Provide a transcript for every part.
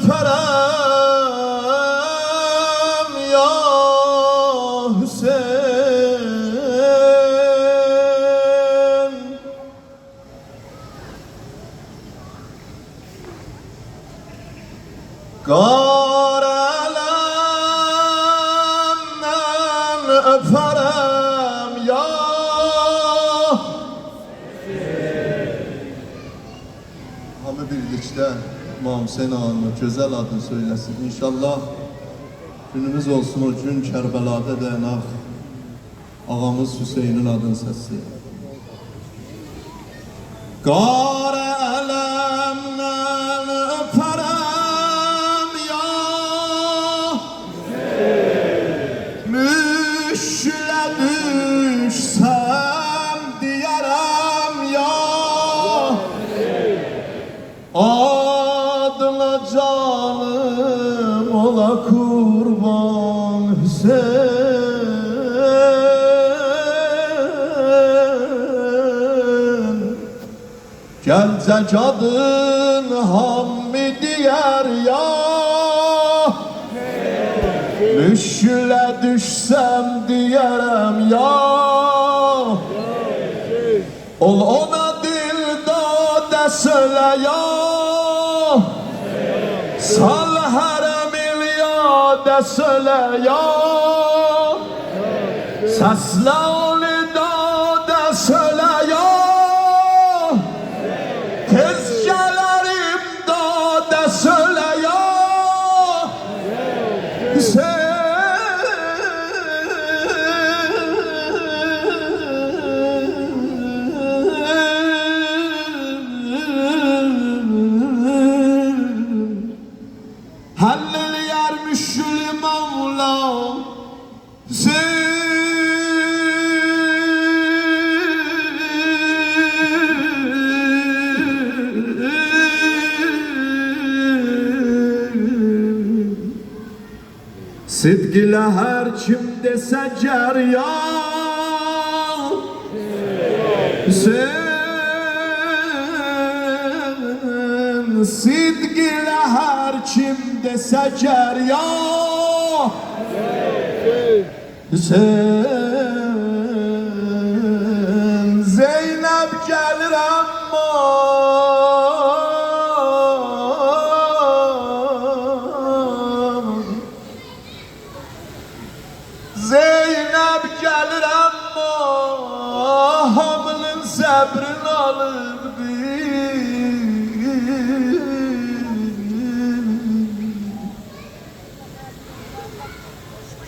öperem ya Hüseyin. Karelemden öperem ya Hamı birlikte İmam Hüseyin Ağa'nın güzel adını söylesin. İnşallah günümüz olsun o gün Kerbela'da dayanak ağamız Hüseyin'in adını sesleyin. Karelemden öperem ya Müşle düşsem diyerem ya Adına canım ola kurban Hüseyin. Gelecek adın Hammi diyer ya Müşle düşsem diyerem ya Ol ona dilda söyle ya Sal haremil ya de söyle ya Sesle onu da de söyle ya Tez gelerim da de söyle ya Hallel yer müşül Mevla Sidgile her kim dese cer ya Hüseyin Sidgile her kim dese cer ya Hüseyin Zeynep gelir ama Zeynep gelir ama hamının sabrini alır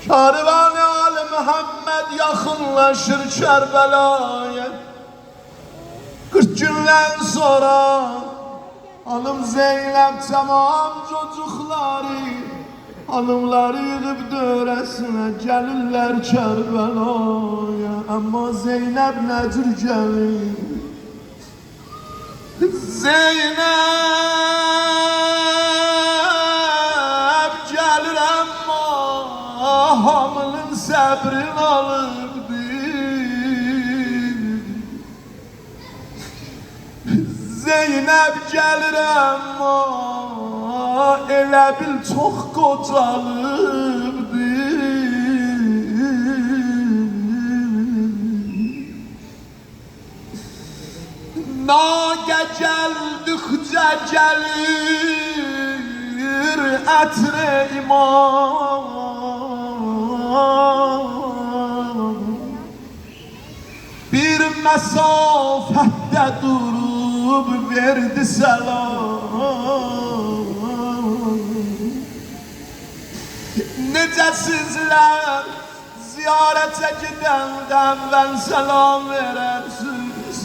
Kervan-ı Ali Muhammed yakınlaşır Kerbela'ya 40 günden sonra hanım Zeynep tamam çocukları hanımları yığıp döresine gelirler Kerbela'ya Ama Zeynep necür gelir Zeynep gelir ama hamının sabrini alır Zeynep gelir ama elə bil çox qocalırdı Nagə gəldikcə gəlir ətr-i imam Bir məsafətdə durub verdi səlam Necəsizlər ziyarətə gidəndən mən səlam verərsiniz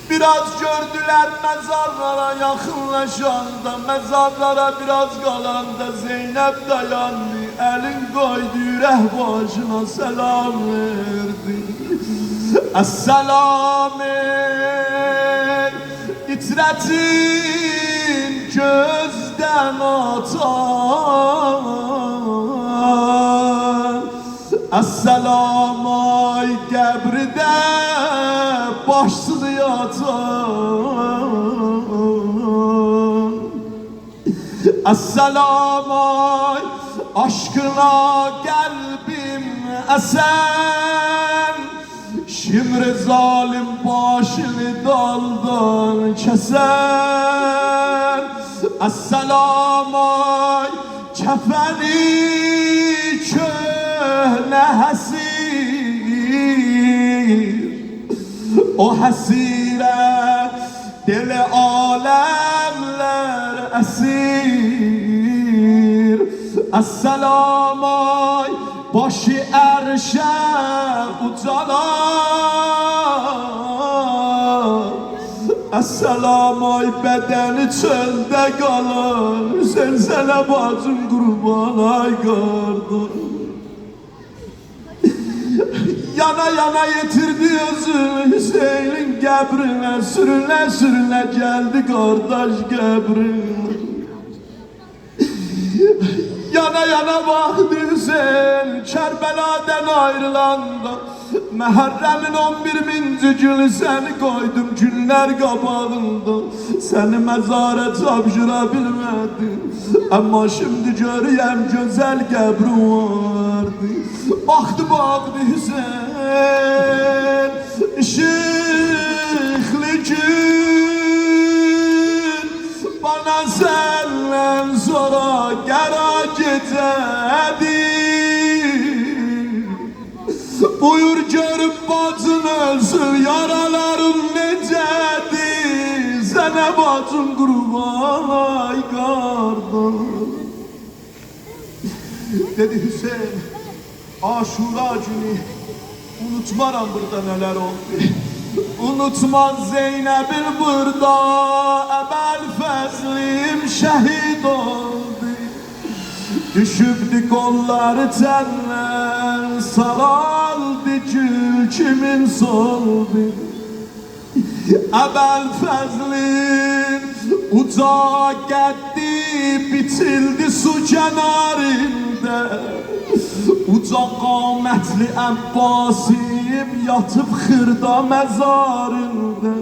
Biraz gördülər məzarlara yaxınlaşanda Məzarlara biraz qalanda Zeynep dayandı Əlin qoydu ürək başına səlam verdi Əssalam İtrətin gözdən atan Əssalam ay qəbridə başsız yatan Esselam ay aşkına kalbim esen, şimdi zalim başını daldan kesen. Esselam ay kefeni köhne hasir, o hasire deli alemler esir. Esselam ay başı erşe ucalar, esselam ay bedeni çölde kalır, zelzele bacım kurban ay kardeş. Yana yana yetirdi özünü Hüseyin'in qəbrine, sürüne sürüne geldi kardeş qəbrine. Yana yana baktı Hüseyin Kerbela'dan ayrılanda, Muharrem'in 11. günü seni koydum günler qabağında, seni mezara çapşıra bilmedim, ama şimdi görüyem güzel qəbrin vardı. Baktı Hüseyin ışıklı gün, bana senden sonra gera gecedi. Buyur görüp bacın ölsün, yaralarım necedi, sana bacın kurban ay kardeş. Dedi Hüseyin, Aşura günü unutmaram burada neler oldu. Unutmaz Zeynep'in burada, Ebel Fezlim şehit oldu. Düşübdü kolları tenden, saraldı gül kimin soldu. Ebel Fezlin uca gitti, bitildi su kenarında. Uca qametli Abbasim yatıp xırda mezarında.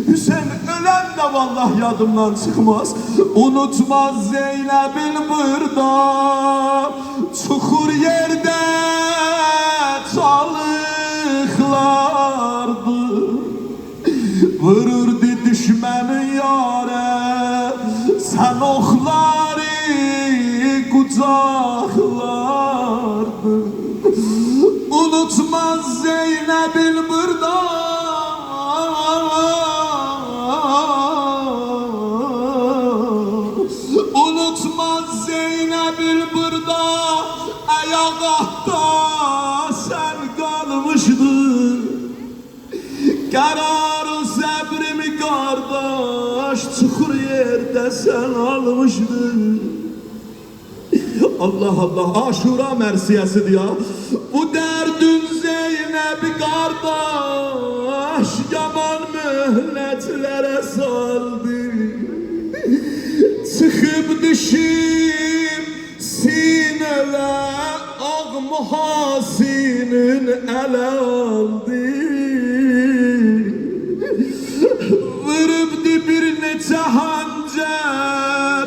Hüseyin ölen de vallahi yadımdan çıkmaz. Unutmaz Zeynep'in burada, çukur yerde çalıklardı. Vururdu düşmanın yare, sen oxları kucaklardı. Unutmaz Zeynep'in burada, unutmaz Zeynep'in burada, ayakta sen kalmışdın. Kararı sabrimi kardeş, çukur yerde sen almışdın. Allah Allah, Aşura mersiyesidir ya. Bu derdin Zeynep'i kardeş, yaman mühletlere saldı. Çıkıp düşüm sinele, ağ muhasinin ele aldı. Vırıbdı bir neçə hancer,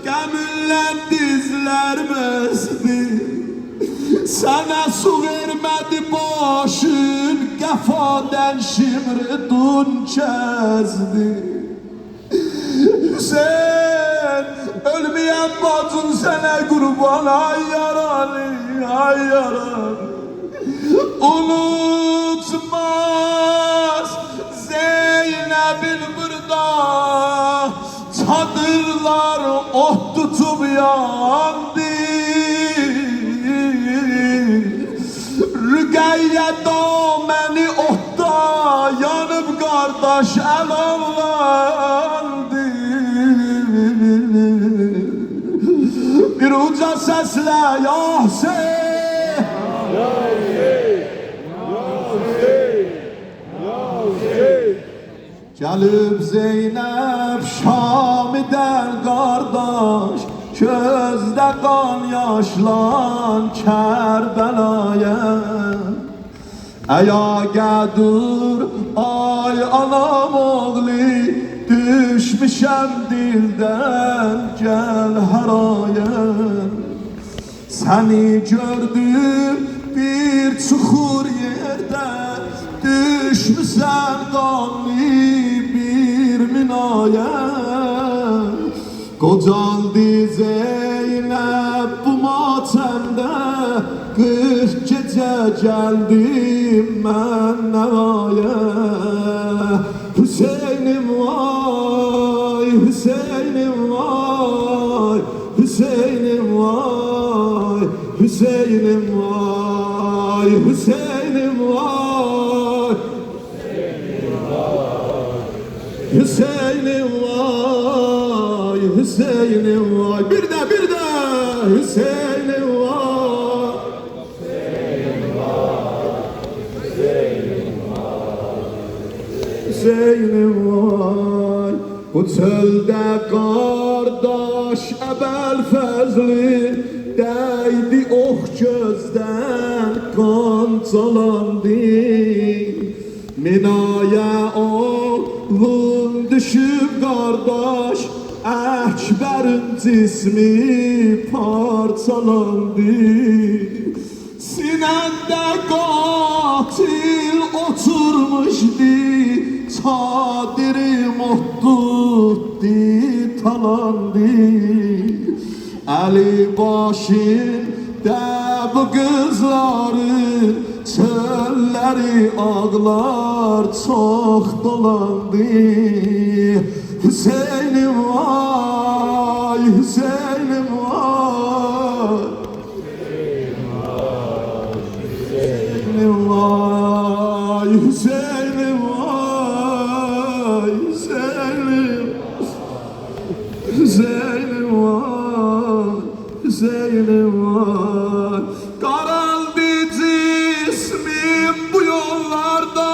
qəmünlə dizler mesdi. Sana su vermedi başın, qəfadən şimridun kəzdi. Hüseyin, ölmeyen bacın sana kurban ay yaralı, ay yaralı. Unutmaz Zeynep'in burada, çadırlar oh tutup yandı. Rüqeyye dameni ohda yanıp kardeş alovlandı. Bir uca sesle ya Hüseyin, ya Hüseyin, ya Hüseyin, ya Hüseyin. Gelip Zeynep Şami'den kardeş, gözde kan yaşlan Kerbela'ya. Ayağa dur ay anam oğlu, düşmüşe düşen dilden gel her ayet. Seni gördüm bir çukur yerde, düşmüşsen kanlı bir minaya. Kocaldı Zeynep bu matemde, 40 gece geldim ben nevaya. Hüseyin'im vay, Hüseyin'im vay, Hüseyin'im vay, Hüseyin'im vay, Hüseyin'im vay, Hüseyin'im vay, Hüseyin'im vay. Bir de Hüseyin'im vay, Hüseyin'im vay. Bu çölde kardeş Ebel Fezli değdi, oh gözden kan çalandı. Minaya oğlum düşüp kardeş, Ekber'in cismi parçalandı. Sinende katil oturmuşdu, çadiri muhtuttu talandı. Ali başında bu kızları, çölleri ağlar çok dolandı. Hüseyin'im vay, Hüseyin'im vay, Hüseyin'im vay, Hüseyin'im vay, Hüseyin'im, Hüseyin'im vay, Hüseyin'im vay. Karaldı cismim bu yollarda,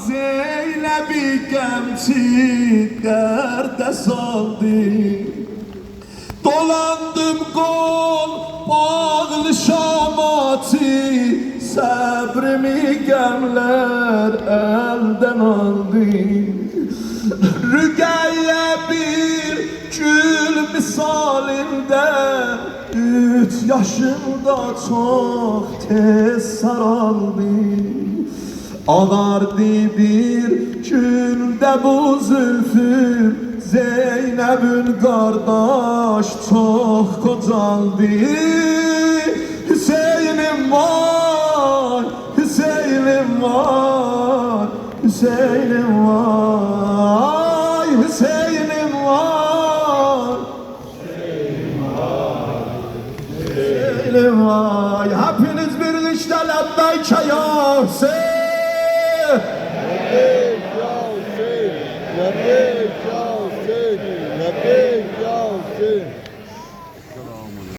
Zeynep'i gemçi derde saldı. Dolandım kol bağlı şamati, sabrimi gemler elden aldı. Rügeye bir gül misalinde, 3 yaşımda çok tez saraldı. Ağardı bir günde bu zülfüm, Zeynep'in kardeş çok kocaldı. Hüseyin'im var, Hüseyin'im var, Hüseyin'im var, Hüseyin'im var, Hüseyin'im var. Hepiniz birlikte lebbeyke ya Hüseyin. لبيك يا حسين، لبيك يا حسين، لبيك يا حسين.